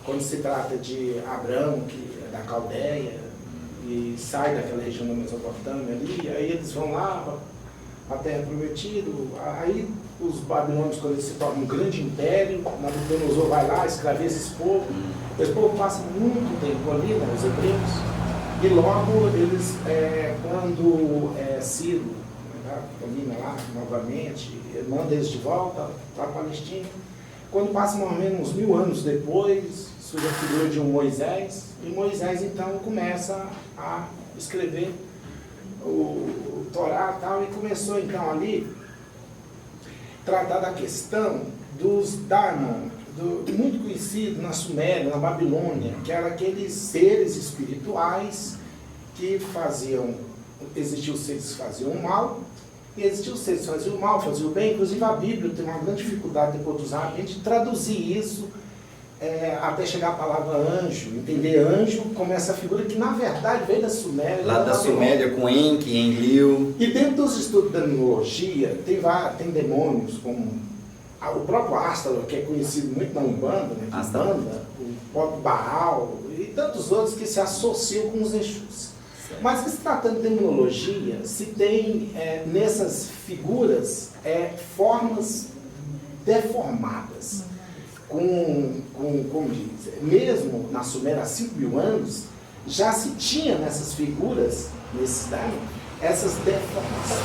quando se trata de Abrão, que é da Caldeia, e sai daquela região da Mesopotâmia ali, aí eles vão lá para a Terra Prometida, aí os babilônios, quando eles se tornam um grande império, Nabucodonosor vai lá, escraviza esse povo passa muito tempo ali, né, os hebreus, e logo eles, quando Ciro domina lá novamente, manda eles de volta para a Palestina. Quando passa mais ou menos uns 1000 anos depois, surge a figura de um Moisés, e Moisés então começa a escrever o Torá e tal, e começou então ali tratar da questão dos Daimon, muito conhecido na Suméria, na Babilônia, que eram aqueles seres espirituais que existiam os seres que faziam o mal, e existiam os seres que faziam o mal, faziam o bem. Inclusive a Bíblia tem uma grande dificuldade depois de usar a gente traduzir isso até chegar a palavra anjo, entender anjo como essa figura que na verdade veio da Suméria. Lá da Suméria com Enki, Enlil. E dentro dos estudos da demonologia tem demônios como o próprio Ástalo, que é conhecido muito na Umbanda, né? O próprio Baal e tantos outros que se associam com os Exus. Mas que se tratando de demonologia, se tem nessas figuras formas deformadas. Como diz, mesmo na Suméria há 5.000 anos, já se tinha nessas figuras, nesses dados, essas deformações.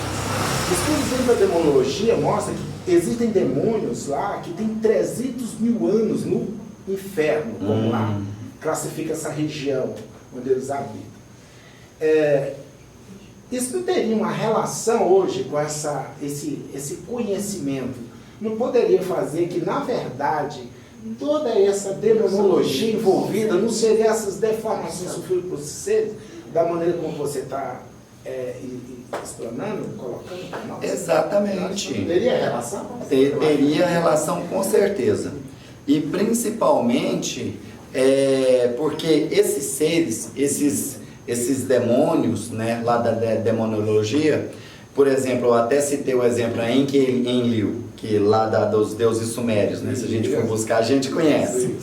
Os estudos dentro da demonologia mostram que existem demônios lá que têm 300.000 anos no inferno, como lá classifica essa região onde eles habitam. Isso não teria uma relação hoje com esse conhecimento? Não poderia fazer que, na verdade, toda essa demonologia envolvida não seria essas deformações sofridas por seres, da maneira como você está explanando, colocando? Exatamente. Teria relação? Teria relação, com certeza. E principalmente porque esses seres, esses demônios, né, lá da demonologia, por exemplo, eu até citei o exemplo Enki e Enlil, que lá dos deuses sumérios, né, se a gente for buscar, a gente conhece.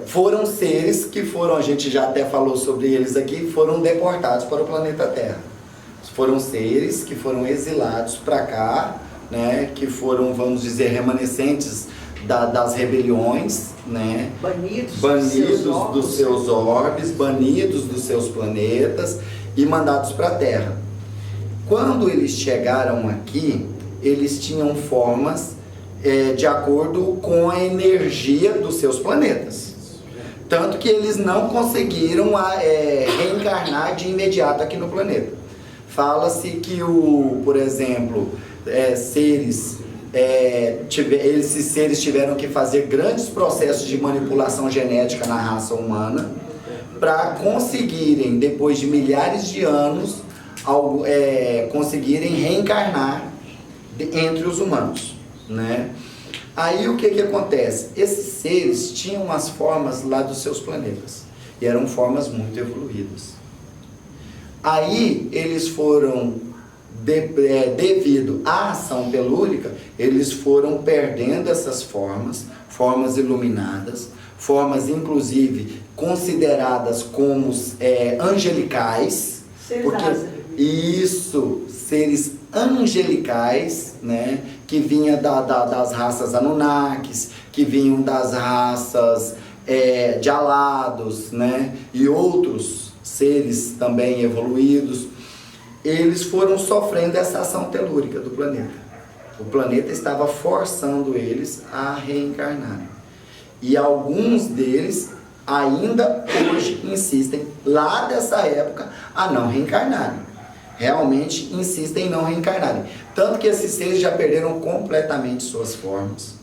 Foram seres que a gente já até falou sobre eles aqui, foram deportados para o planeta Terra. Foram seres que foram exilados para cá, né, que foram, vamos dizer, remanescentes das rebeliões, né, banidos dos seus orbes, banidos dos seus planetas e mandados para a Terra. Quando eles chegaram aqui, eles tinham formas de acordo com a energia dos seus planetas. Tanto que eles não conseguiram reencarnar de imediato aqui no planeta. Fala-se que, por exemplo, esses seres tiveram que fazer grandes processos de manipulação genética na raça humana para conseguirem, depois de milhares de anos, conseguirem reencarnar entre os humanos, né? Aí o que acontece? Esses seres tinham as formas lá dos seus planetas e eram formas muito evoluídas. Aí eles foram, devido à ação telúrica, eles foram perdendo essas formas iluminadas, formas inclusive consideradas como angelicais, seres angelicais, né, que vinham das raças Anunnakis, que vinham das raças de Alados, né, e outros seres também evoluídos. Eles foram sofrendo essa ação telúrica do planeta. O planeta estava forçando eles a reencarnar. E alguns deles ainda hoje insistem, lá dessa época, a não reencarnarem. Realmente insistem em não reencarnarem. Tanto que esses seres já perderam completamente suas formas,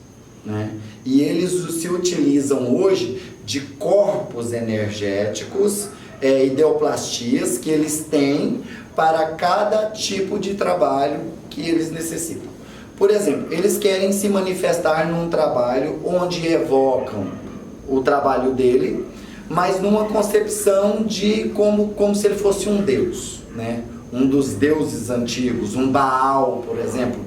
né? E eles se utilizam hoje de corpos energéticos, ideoplastias que eles têm para cada tipo de trabalho que eles necessitam. Por exemplo, eles querem se manifestar num trabalho onde evocam o trabalho dele, mas numa concepção de como se ele fosse um deus, né? Um dos deuses antigos, um Baal, por exemplo.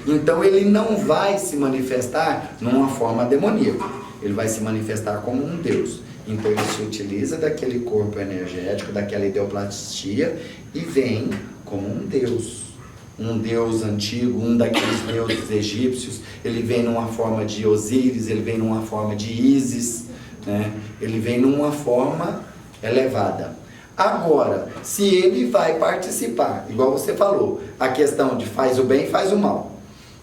Então ele não vai se manifestar numa forma demoníaca. ele vai se manifestar como um Deus. Então ele se utiliza daquele corpo energético, daquela ideoplastia e vem como um Deus antigo, um daqueles deuses egípcios. Ele vem numa forma de Osíris, ele vem numa forma de Ísis, né? Ele vem numa forma elevada. Agora, se ele vai participar, igual você falou, a questão de faz o bem, faz o mal.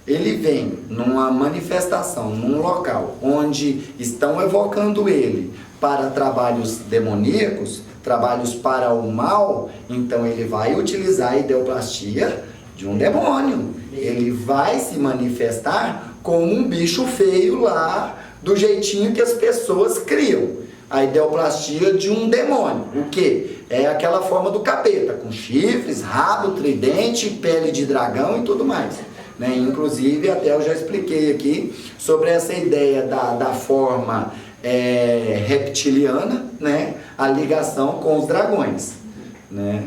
Ele vem numa manifestação, num local onde estão evocando ele para trabalhos demoníacos, trabalhos para o mal, então ele vai utilizar a ideoplastia de um demônio. Ele vai se manifestar como um bicho feio lá, do jeitinho que as pessoas criam. A ideoplastia de um demônio. O que? É aquela forma do capeta, com chifres, rabo, tridente, pele de dragão e tudo mais. Né? Inclusive, até eu já expliquei aqui sobre essa ideia da forma reptiliana, né? A ligação com os dragões. Né?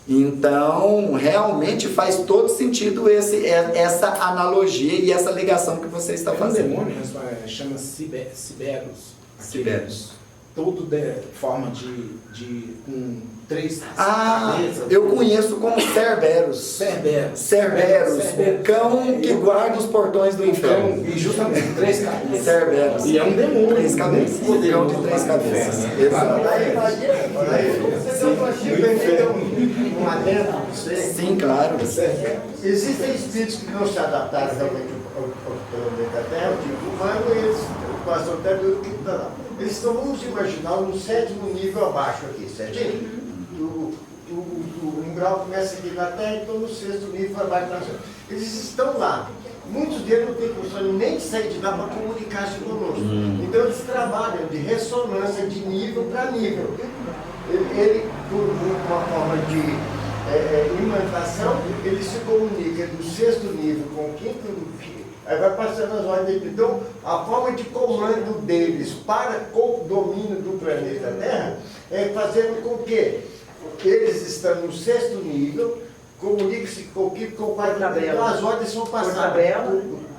Então, realmente faz todo sentido essa analogia e essa ligação que você está fazendo. Um demônio chama Siberus. Siberus. Todo de forma com 3 cabeças. Eu conheço como Cerberus. Cerberus, o cão que guarda os portões do inferno. E justamente 3 cabeças. Cerberus. E é um demônio. 3 cabeças. O cão de 3 cabeças. Um adendo para você. Sim, claro. Existem espíritos que não se adaptaram realmente ao planeta Terra, tipo humano, e eles passam até do que está lá. Eles estão, vamos imaginar, no 7º nível abaixo aqui, certinho? O umbral começa aqui na Terra, então no 6º nível abaixo na Terra. Eles estão lá. Muitos deles não têm condição nem de sair de lá para comunicar-se conosco. Então eles trabalham de ressonância de nível para nível. Ele, por uma forma de imantação, ele se comunica do 6º nível com o 5º, aí vai passando as ordens dele. Então, a forma de comando deles para o domínio do planeta Terra é fazendo com que eles estando no 6º nível, comuniquem-se com o 5º, então as ordens são passadas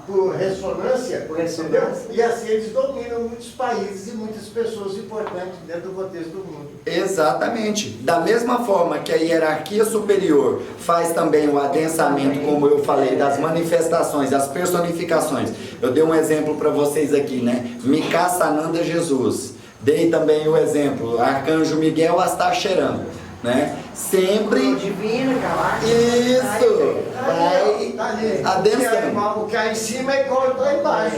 por ressonância, entendeu? E assim eles dominam muitos países e muitas pessoas importantes dentro do contexto do mundo. Exatamente. Da mesma forma que a hierarquia superior faz também o adensamento, como eu falei, das manifestações, das personificações. Eu dei um exemplo para vocês aqui, né? Mikasananda Jesus. Dei também o exemplo, Arcanjo Miguel Astacheran, né? Sempre divina, galáctica. Isso! Vai adensando. O que há em cima é igual ao que está embaixo.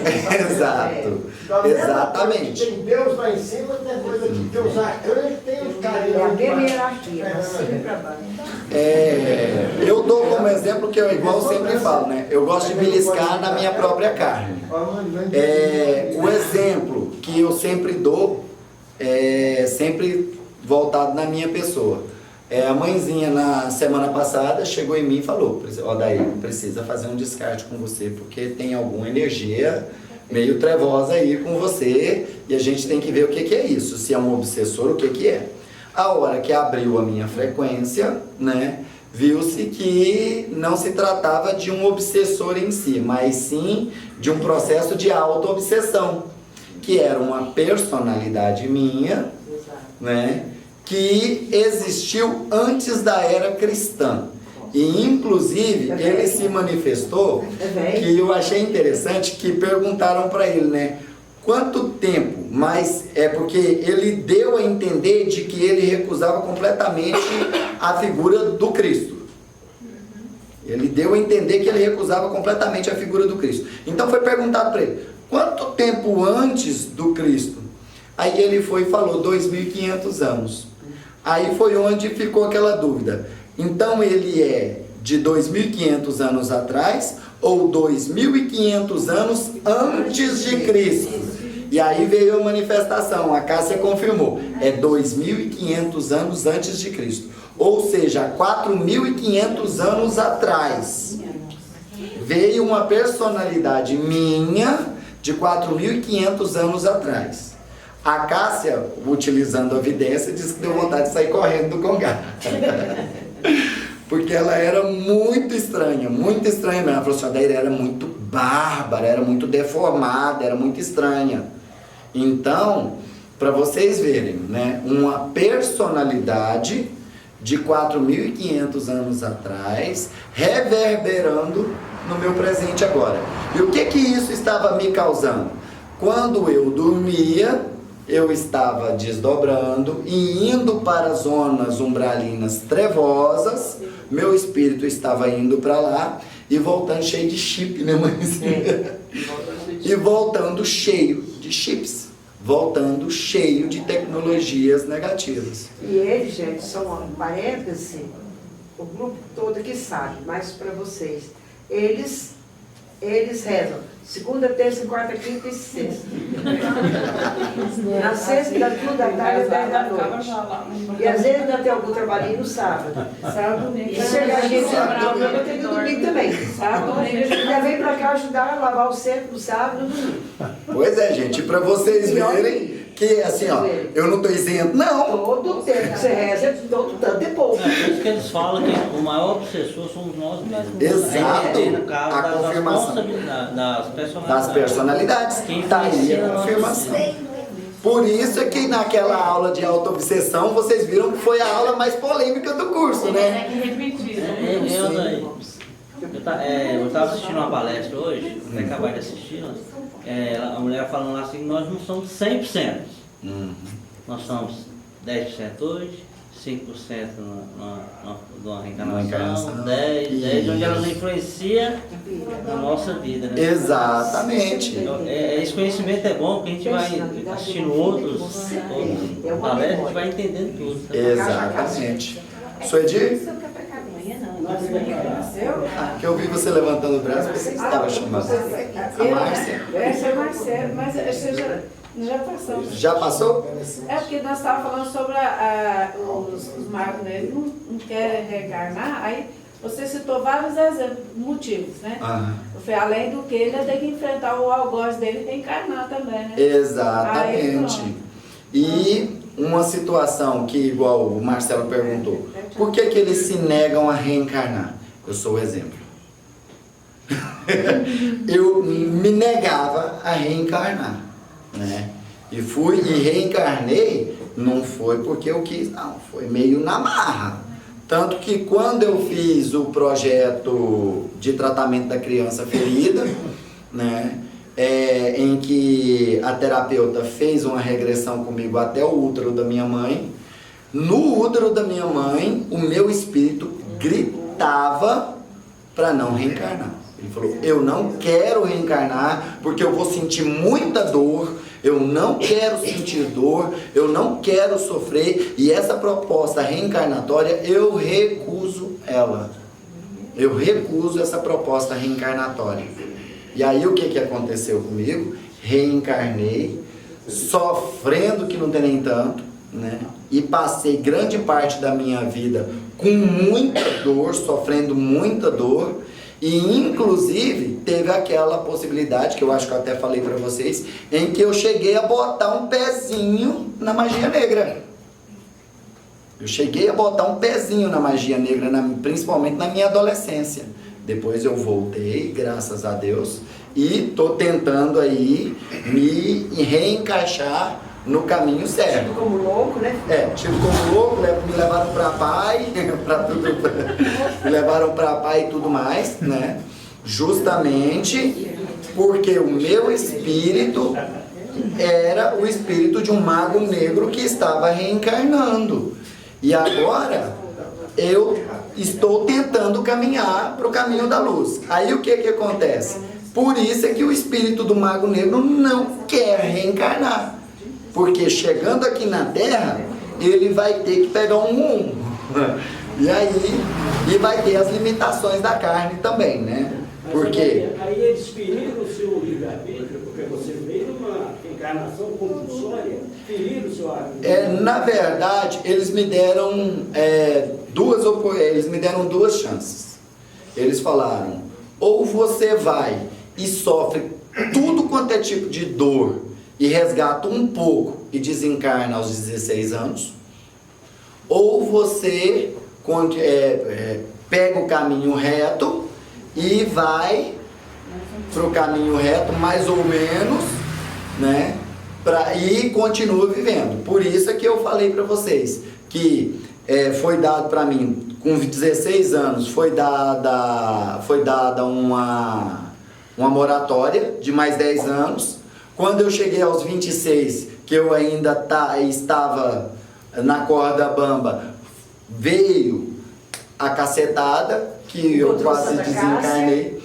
Exato. Exatamente. Tem Deus lá em cima, tem coisa aqui. Tem os arcanjos, tem os carinhos. É a mesma hierarquia, para cima e para baixo. Eu dou como exemplo que eu igual sempre falo, né? Eu gosto de beliscar na minha própria carne. O exemplo que eu sempre dou é sempre voltado na minha pessoa. A mãezinha na semana passada chegou em mim e falou: ó, daí precisa fazer um descarte com você, porque tem alguma energia meio trevosa aí com você e a gente tem que ver o que é isso, se é um obsessor, o que é. A hora que abriu a minha frequência, né, viu-se que não se tratava de um obsessor em si, mas sim de um processo de auto-obsessão, que era uma personalidade minha, né, que existiu antes da era cristã. E inclusive ele se manifestou, que eu achei interessante, que perguntaram para ele, né, quanto tempo, mas é porque ele deu a entender de que ele recusava completamente a figura do Cristo. Ele deu a entender que ele recusava completamente a figura do Cristo. Então foi perguntado para ele, quanto tempo antes do Cristo? Aí ele foi e falou, 2.500 anos. Aí foi onde ficou aquela dúvida. Então ele é de 2.500 anos atrás ou 2.500 anos antes de Cristo? E aí veio a manifestação, a Cássia confirmou, é 2.500 anos antes de Cristo. Ou seja, 4.500 anos atrás. Veio uma personalidade minha de 4.500 anos atrás. A Cássia, utilizando a vidência, disse que deu vontade de sair correndo do congado. Porque ela era muito estranha mesmo. Ela falou assim, a Daíra era muito bárbara, era muito deformada, era muito estranha. Então, para vocês verem, né, uma personalidade de 4.500 anos atrás, reverberando no meu presente agora. E o que isso estava me causando? Quando eu dormia, eu estava desdobrando e indo para zonas umbralinas trevosas, meu espírito estava indo para lá e voltando cheio de chip, né, mãezinha? E voltando cheio de chips, voltando cheio de tecnologias negativas. E eles, gente, só um parêntese, o grupo todo que sabe, mas para vocês, eles rezam segunda, terça, quarta, quinta e sexta. Na sexta, da tudo da tarde, 10 da noite. E às vezes ainda tem algum trabalhinho no sábado. E chega a gente no tem domingo também, sábado. Ainda vem pra cá ajudar a lavar o centro no sábado e no domingo. Pois é, gente, e pra vocês verem que, assim, ó, eu não tô isento, não. Todo tempo que você reza, todo tanto é pouco. É por isso que eles falam que o maior obsessor somos nós mesmos. Exato. Aí, no caso A das confirmação das das personalidades. Quem Tá aí influencia a na nossa confirmação. vida. Por isso é que naquela aula de auto-obsessão, vocês viram que foi a aula mais polêmica do curso, né? Eu estava assistindo uma palestra hoje, eu acabei de assistir, a mulher falando lá assim, nós não somos 100%. Nós somos 10% hoje, 5% numa reencarnação, 10 onde ela não influencia na nossa vida, né? Exatamente. Então, esse conhecimento é bom, porque a gente vai assistindo outros palestras, a gente vai entendendo tudo. Tá? Exatamente. Suedir? Que eu vi você levantando o braço, você estava chamando. A Márcia? Essa é Marcelo, mas essa já passou. Já passou? É porque nós estávamos falando sobre os magos, né? Eles não querem reencarnar, aí você citou vários exemplos, motivos, né? Eu falei, além do que ele tem que enfrentar o algoz dele e reencarnar também, né? Exatamente. E uma situação que, igual o Marcelo perguntou, por que eles se negam a reencarnar? Eu sou o exemplo. Eu me negava a reencarnar, né? E reencarnei, não foi porque eu quis, não, foi meio na marra. Tanto que quando eu fiz o projeto de tratamento da criança ferida, né, em que a terapeuta fez uma regressão comigo até o útero da minha mãe, no útero da minha mãe, o meu espírito gritava para não reencarnar. Ele falou, eu não quero reencarnar porque eu vou sentir muita dor, eu não quero sentir dor, eu não quero sofrer, e essa proposta reencarnatória, eu recuso ela. Eu recuso essa proposta reencarnatória. E aí o que aconteceu comigo? Reencarnei, sofrendo que não tem nem tanto, né? E passei grande parte da minha vida com muita dor, sofrendo muita dor. E inclusive teve aquela possibilidade, que eu acho que eu até falei para vocês, em que eu cheguei a botar um pezinho na magia negra. Eu cheguei a botar um pezinho na magia negra, principalmente na minha adolescência. Depois eu voltei, graças a Deus, e estou tentando aí me reencaixar no caminho certo. Tipo como louco, né? Tipo como louco, me levaram para pai, me levaram para pai e tudo mais, né? Justamente porque o meu espírito era o espírito de um mago negro que estava reencarnando. E agora eu estou tentando caminhar para o caminho da luz. Aí o que acontece? Por isso é que o espírito do mago negro não quer reencarnar. Porque chegando aqui na Terra, ele vai ter que pegar um rumo. E vai ter as limitações da carne também, né? Porque aí eles feriram o seu livre-arbítrio, porque você veio numa encarnação compulsória, feriram o seu arbítrio. Na verdade, eles me deram duas chances. Eles falaram, ou você vai e sofre tudo quanto é tipo de dor, e resgata um pouco e desencarna aos 16 anos, ou você pega o caminho reto e vai para o caminho reto, mais ou menos, né? e continua vivendo. Por isso é que eu falei para vocês que foi dado para mim, com 16 anos, foi dada uma moratória de mais 10 anos. Quando eu cheguei aos 26, que eu ainda estava na corda bamba, veio a cacetada, que eu quase desencarnei.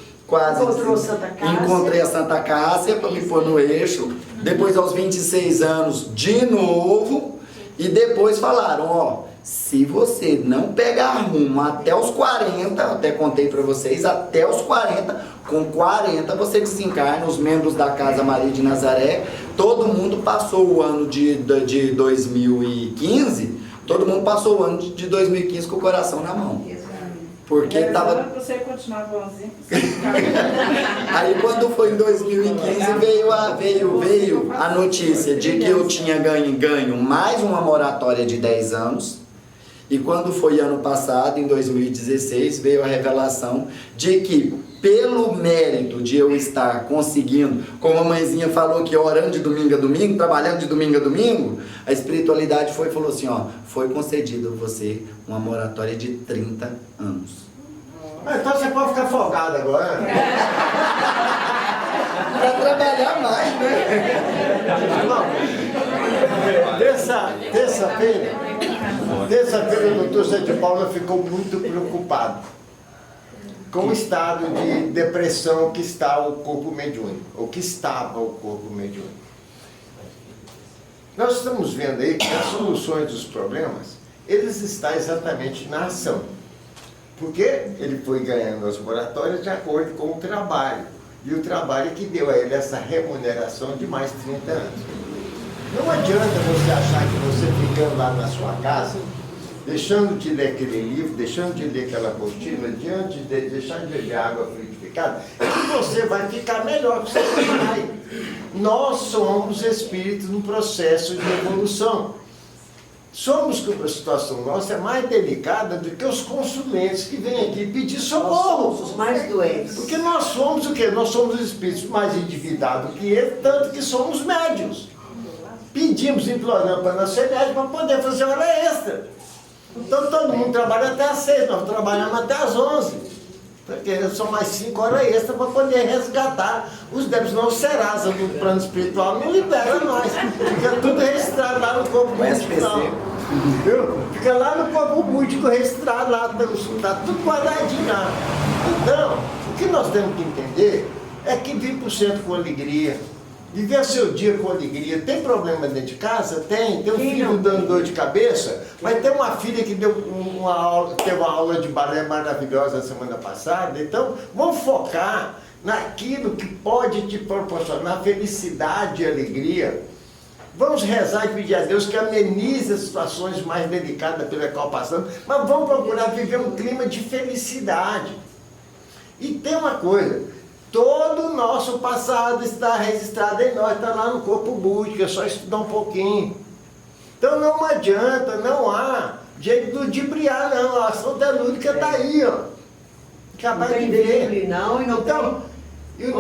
Encontrei a Santa Cássia para me pôr no eixo. Depois, aos 26 anos, de novo. E depois falaram, ó, se você não pegar rumo até os 40, até contei para vocês, até os 40, com 40 você desencarna. Os membros da Casa Maria de Nazaré, todo mundo passou o ano de 2015, todo mundo passou o ano de 2015 com o coração na mão. Porque tava... Você continuar bonzinho. Aí quando foi em 2015 veio a notícia de que eu tinha ganho mais uma moratória de 10 anos. E quando foi ano passado, em 2016, veio a revelação de que, pelo mérito de eu estar conseguindo, como a mãezinha falou que orando de domingo a domingo, trabalhando de domingo a domingo, a espiritualidade falou assim, ó, foi concedido a você uma moratória de 30 anos. Mas então você pode ficar folgado agora. Para trabalhar mais, né? Terça-feira, o doutor Zé de Paula ficou muito preocupado com o estado de depressão que está o corpo mediúnico, ou que estava o corpo mediúnico. Nós estamos vendo aí que as soluções dos problemas, eles estão exatamente na ação. Porque ele foi ganhando as moratórias de acordo com o trabalho. E o trabalho que deu a ele essa remuneração de mais 30 anos. Não adianta você achar que você ficando lá na sua casa, deixando de ler aquele livro, deixando de ler aquela apostila, deixando de beber água frutificada, que você vai ficar melhor que você vai. Nós somos espíritos num processo de evolução. Somos que a situação nossa é mais delicada do que os consulentes que vêm aqui pedir socorro. Nós somos os mais doentes. Porque nós somos o quê? Nós somos os espíritos mais endividados que ele, tanto que somos médios. Pedimos, implorando para nós ser médios para poder fazer hora extra. Então todo mundo trabalha até às 6, nós trabalhamos até às 11. Porque são mais 5 horas extras para poder resgatar os débitos. Não, o Serasa do plano espiritual não libera nós. Fica tudo registrado lá no corpo multical. Fica lá no corpo múltiplo registrado lá, está tudo quadradinho lá. Então, o que nós temos que entender é que 20% com alegria, viver seu dia com alegria. Tem problema dentro de casa? Tem um filho dando dor de cabeça, mas tem uma filha que teve uma aula de balé maravilhosa na semana passada. Então, vamos focar naquilo que pode te proporcionar felicidade e alegria. Vamos rezar e pedir a Deus que amenize as situações mais delicadas pela qual passamos, mas vamos procurar viver um clima de felicidade. E tem uma coisa, todo o nosso passado está registrado em nós, está lá no corpo búdico, é só estudar um pouquinho. Então não adianta, não há jeito de ludibriar, não. A ação telúrica está aí, ó. Capaz de ver. Não, e não então, tem e o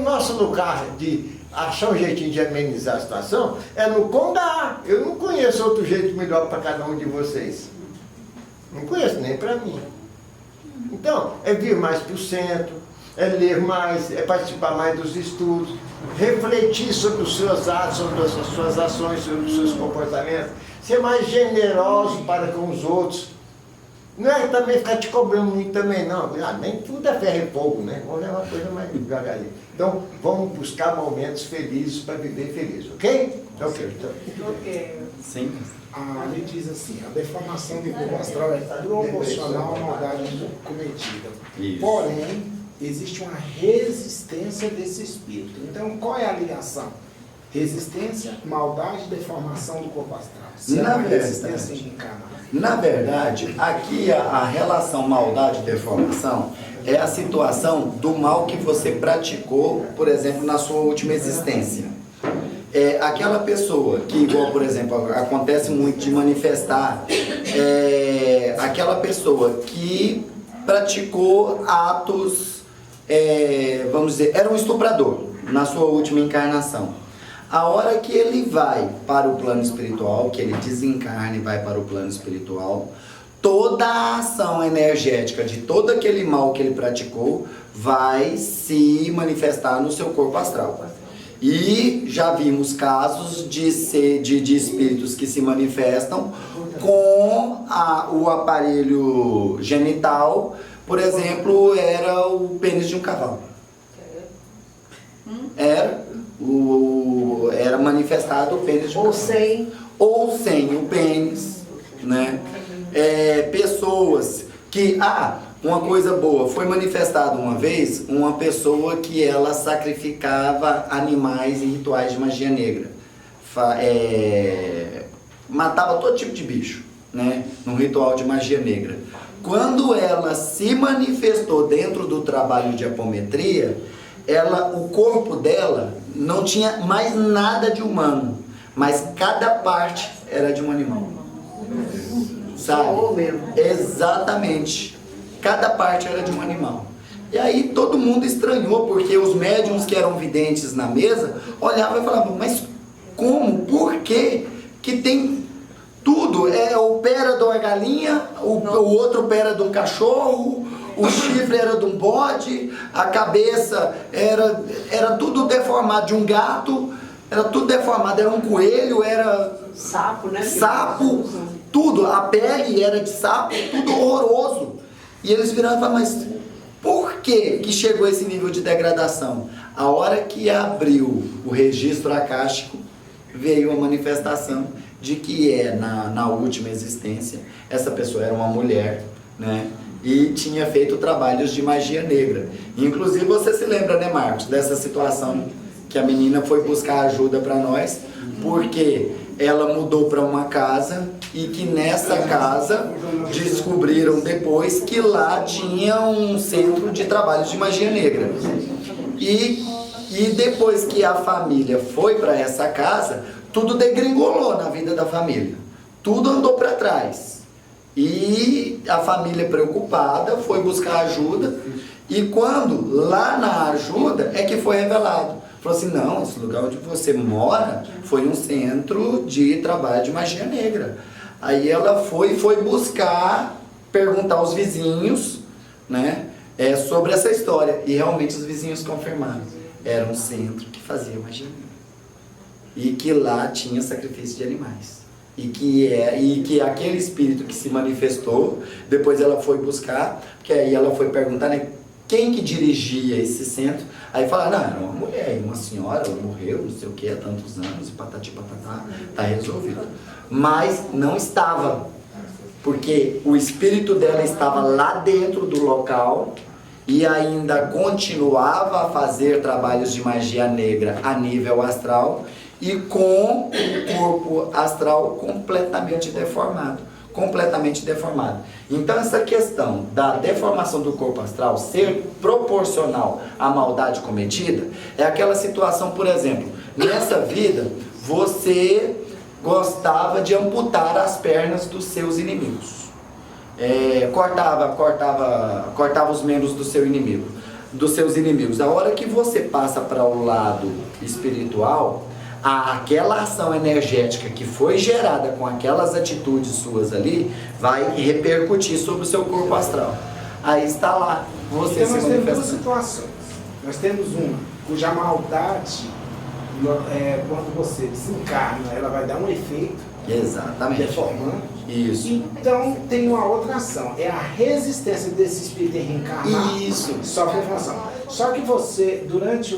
nosso lugar de achar um jeitinho de amenizar a situação é no condar. Eu não conheço outro jeito melhor para cada um de vocês. Não conheço nem para mim. Então, é vir mais para o centro, é ler mais, é participar mais dos estudos, refletir sobre os seus atos, sobre as suas ações, sobre os seus comportamentos, ser mais generoso para com os outros. Não é também ficar te cobrando muito também, não. Nem tudo é ferro e fogo, né? Vamos ver uma coisa mais devagarinho. Então, vamos buscar momentos felizes para viver feliz, ok? Ok. Ok. Sim. A lei diz assim, a deformação de corpo astral é proporcional à maldade cometida. Isso. Porém, existe uma resistência desse espírito. Então, qual é a ligação? Resistência, maldade e deformação do corpo astral. Se há uma resistência encarnada. Na verdade, aqui a relação maldade e deformação é a situação do mal que você praticou, por exemplo, na sua última existência. É aquela pessoa que, igual, por exemplo, acontece muito de manifestar, aquela pessoa que praticou atos, vamos dizer, era um estuprador na sua última encarnação. A hora que ele vai para o plano espiritual, que ele desencarna e vai para o plano espiritual, toda a ação energética de todo aquele mal que ele praticou vai se manifestar no seu corpo astral. E já vimos casos de espíritos que se manifestam com o aparelho genital, por exemplo, era o pênis de um cavalo. Era manifestado o pênis de um cavalo. Ou sem o pênis, né? Pessoas que... uma coisa boa, foi manifestado uma vez uma pessoa que ela sacrificava animais em rituais de magia negra. Matava todo tipo de bicho, né? Num ritual de magia negra. Quando ela se manifestou dentro do trabalho de apometria, o corpo dela não tinha mais nada de humano, mas cada parte era de um animal. Sabe? Exatamente. Cada parte era de um animal. E aí todo mundo estranhou, porque os médiums que eram videntes na mesa olhavam e falavam, mas como? Por quê? Que tem tudo. O pé era de uma galinha, o outro pé era de um cachorro, o chifre era de um bode, a cabeça era tudo deformado, de um gato, era tudo deformado, era um coelho, era sapo, né? Sapo, tudo, a pele era de sapo, tudo horroroso. E eles viraram e falaram, mas por que chegou a esse nível de degradação? A hora que abriu o registro acástico, veio a manifestação de que na última existência, essa pessoa era uma mulher, né? E tinha feito trabalhos de magia negra. Inclusive você se lembra, né, Marcos, dessa situação que a menina foi buscar ajuda para nós, porque ela mudou para uma casa e que nessa casa descobriram depois que lá tinha um centro de trabalhos de magia negra. E depois que a família foi para essa casa, tudo degringolou na vida da família. Tudo andou para trás. E a família preocupada foi buscar ajuda. E quando lá na ajuda é que foi revelado. Falou assim, não, esse lugar onde você mora foi um centro de trabalho de magia negra. Aí ela foi buscar, perguntar aos vizinhos, né, sobre essa história. E realmente os vizinhos confirmaram. Era um centro que fazia magia negra. E que lá tinha sacrifício de animais. E que aquele espírito que se manifestou, depois ela foi buscar, porque aí ela foi perguntar, né, quem que dirigia esse centro. Aí falaram, não, era uma mulher, uma senhora, ela morreu, não sei o que, há tantos anos, e patati patatá, tá resolvido. Mas não estava, porque o espírito dela estava lá dentro do local e ainda continuava a fazer trabalhos de magia negra a nível astral e com o corpo astral completamente deformado. Então essa questão da deformação do corpo astral ser proporcional à maldade cometida é aquela situação, por exemplo, nessa vida você gostava de amputar as pernas dos seus inimigos, cortava os membros dos seus inimigos. A hora que você passa para o lado espiritual, aquela ação energética que foi gerada com aquelas atitudes suas ali, vai repercutir sobre o seu corpo astral. Aí está lá, você então, se nós temos duas manifestando. situações. Nós temos uma cuja maldade, quando você desencarna, ela vai dar um efeito. Exatamente. Deformando. Isso. Então tem uma outra ação, é a resistência desse espírito em reencarnar. Isso. Sofre inflação. Só que você, durante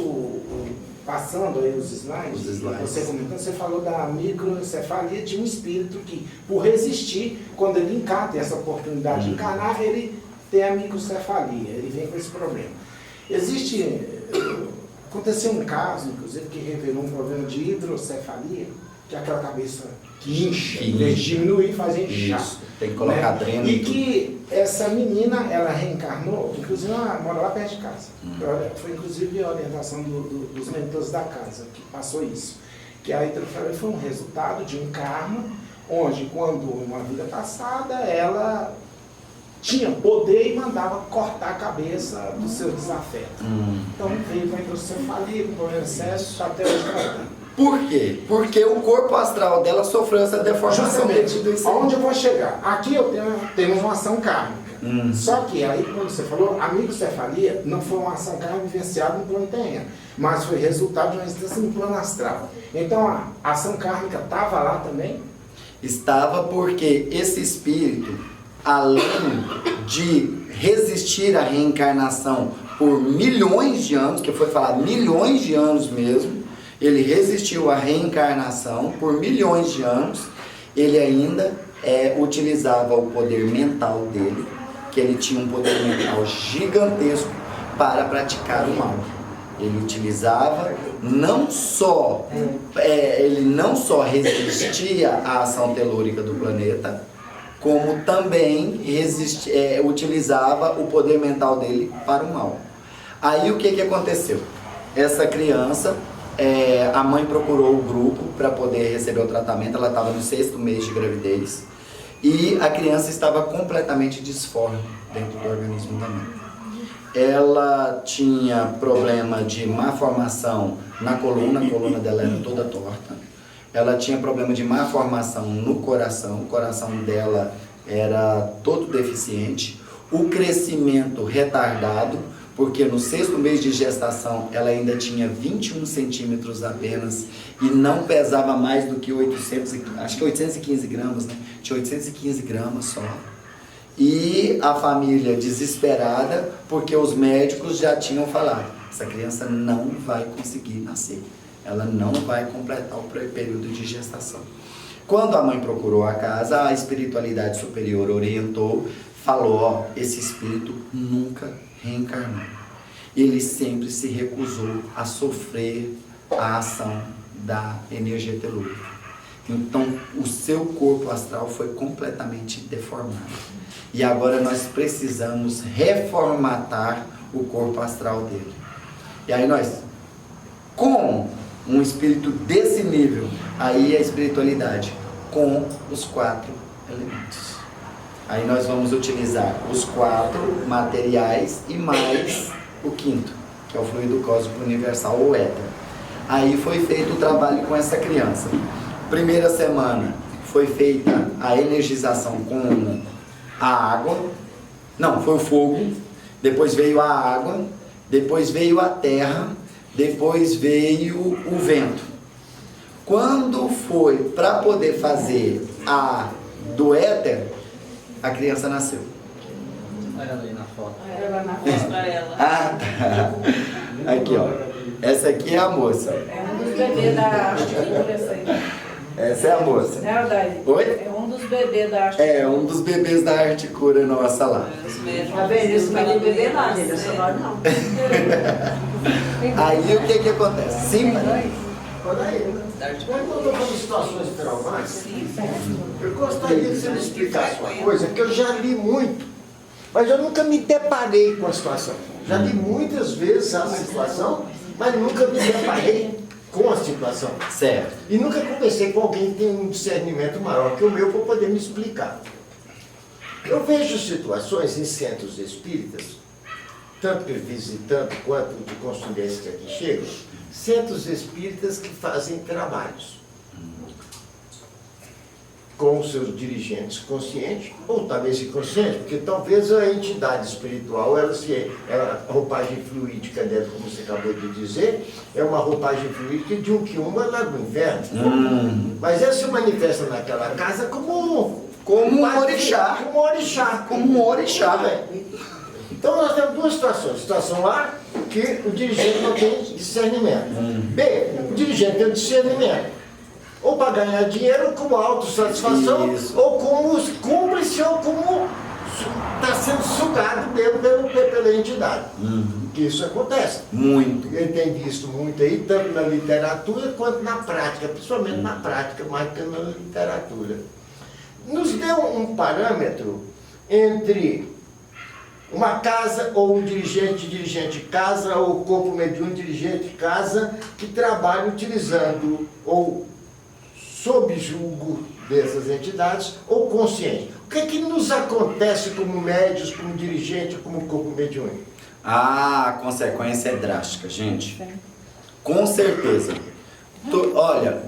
passando aí os slides, você comentando, você falou da microencefalia de um espírito que, por resistir, quando ele encarna, tem essa oportunidade de encarnar, ele tem a microencefalia, ele vem com esse problema. Aconteceu um caso, inclusive, que revelou um problema de hidrocefalia, que é aquela cabeça que incha, em vez de diminuir, faz inchar. Isso. Tem que colocar dreno e que essa menina, ela reencarnou, inclusive ela mora lá perto de casa. Foi inclusive a orientação dos mentores da casa que passou isso. Que a hidrocefalia foi um resultado de um karma, onde quando uma vida passada, ela tinha poder e mandava cortar a cabeça do seu desafeto. Então veio com a hidrocefalia, com o excesso, até hoje tratando. Por quê? Porque o corpo astral dela sofreu essa deformação devido a isso. Onde eu vou chegar? Aqui temos uma ação kármica. Só que aí, quando você falou, a microcefalia não foi uma ação kármica vivenciada no plano terreno, mas foi resultado de uma instância no plano astral. Então a ação kármica estava lá também? Estava, porque esse espírito, além de resistir à reencarnação por milhões de anos, que foi falado milhões de anos mesmo, ele resistiu à reencarnação por milhões de anos, ele ainda utilizava o poder mental dele, que ele tinha um poder mental gigantesco para praticar o mal. Ele utilizava ele não só resistia à ação telúrica do planeta, como também utilizava o poder mental dele para o mal. Aí o que aconteceu? Essa criança, a mãe procurou o grupo para poder receber o tratamento, ela estava no 6º mês de gravidez, e a criança estava completamente disforme dentro do organismo da mãe. Ela tinha problema de má formação na coluna, a coluna dela era toda torta. Ela tinha problema de má formação no coração, o coração dela era todo deficiente. O crescimento retardado, porque no 6º mês de gestação ela ainda tinha 21 centímetros apenas e não pesava mais do que 815 gramas, né? Tinha 815 gramas só. E a família desesperada, porque os médicos já tinham falado, essa criança não vai conseguir nascer, ela não vai completar o período de gestação. Quando a mãe procurou a casa, a espiritualidade superior orientou, falou, esse espírito nunca reencarnou. Ele sempre se recusou a sofrer a ação da energia telúrica. Então, o seu corpo astral foi completamente deformado. E agora nós precisamos reformatar o corpo astral dele. E aí com um espírito desse nível, aí a espiritualidade, com os 4 elementos. Aí nós vamos utilizar os 4 materiais e mais o 5º, que é o fluido cósmico universal, ou éter. Aí foi feito o trabalho com essa criança. Primeira semana foi feita a energização com a água, não, foi o fogo, depois veio a água, depois veio a terra, depois veio o vento. Quando foi para poder fazer a do éter, a criança nasceu. Olha ali na foto. Ela na foto pra ela. Ah, tá. Aqui, ó. Essa aqui é a moça. É um dos bebês da Articura, essa aí. Essa é a moça. Né, Aldair? Oi? É um dos bebês da Articura. É, um dos bebês da Articura nossa lá. Tá vendo? Isso não é bebê lá, gente. Essa lá não. Aí o que acontece? Sim, Quando eu estou falando de situações traumáticas, eu gostaria que você me explicasse uma coisa que eu já li muito, mas eu nunca me deparei com a situação. Já li muitas vezes a situação, mas nunca me deparei com a situação. Certo. E nunca conversei com alguém que tem um discernimento maior que o meu para poder me explicar. Eu vejo situações em centros espíritas, tanto visitando quanto de consulência que aqui chegam, centros espíritas que fazem trabalhos com os seus dirigentes conscientes, ou talvez inconscientes, porque talvez a entidade espiritual, a roupagem fluídica dela, como você acabou de dizer, é uma roupagem fluídica de um quiumba lá do inferno. Mas ela se manifesta naquela casa como um orixá. Como um orixá. Então nós temos duas situações. Situação A, que o dirigente não tem discernimento. B, o dirigente tem discernimento. Ou para ganhar dinheiro, como autossatisfação, ou como cúmplice, ou como está sendo sugado mesmo pela entidade. Que isso acontece. Muito. Ele tem visto muito aí, tanto na literatura quanto na prática, principalmente na prática, mais que na literatura. Nos deu um parâmetro entre uma casa ou um dirigente casa, ou corpo mediúnico, dirigente casa, que trabalha utilizando ou sob julgo dessas entidades ou consciente. O que é que nos acontece como médios, como dirigente, como corpo mediúnico? A consequência é drástica, gente. Com certeza. Olha,